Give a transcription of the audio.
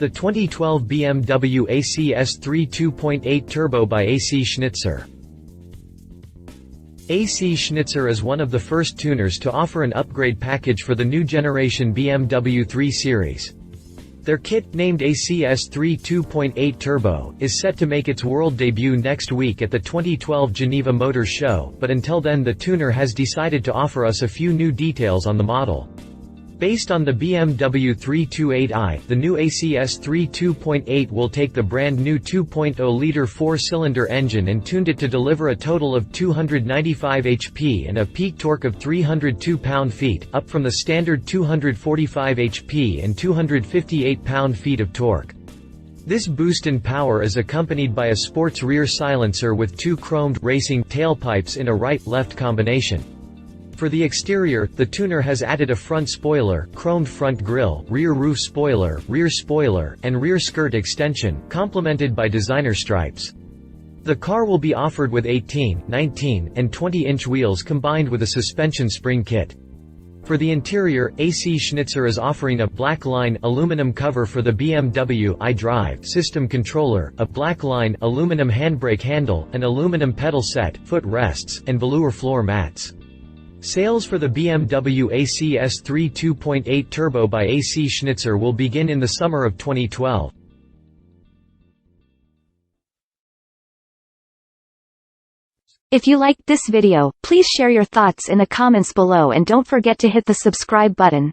The 2012 BMW ACS3 2.8 Turbo by AC Schnitzer. AC Schnitzer is one of the first tuners to offer an upgrade package for the new generation BMW 3 Series. Their kit, named ACS3 2.8 Turbo, is set to make its world debut next week at the 2012 Geneva Motor Show, but until then the tuner has decided to offer us a few new details on the model. Based on the BMW 3.8i, the new ACS3 2.8 will take the brand new 2.0-liter four-cylinder engine and tuned it to deliver a total of 295 HP and a peak torque of 302 pound-feet, up from the standard 245 HP and 258 pound-feet of torque. This boost in power is accompanied by a sports rear silencer with two chromed racing tailpipes in a right-left combination. For the exterior, the tuner has added a front spoiler, chromed front grille, rear roof spoiler, and rear skirt extension, complemented by designer stripes. The car will be offered with 18, 19, and 20-inch wheels combined with a suspension spring kit. For the interior, AC Schnitzer is offering a black line aluminum cover for the BMW iDrive system controller, a black line aluminum handbrake handle, an aluminum pedal set, foot rests, and velour floor mats. Sales for the BMW ACS3 2.8 Turbo by AC Schnitzer will begin in the summer of 2012. If you liked this video, please share your thoughts in the comments below and don't forget to hit the subscribe button.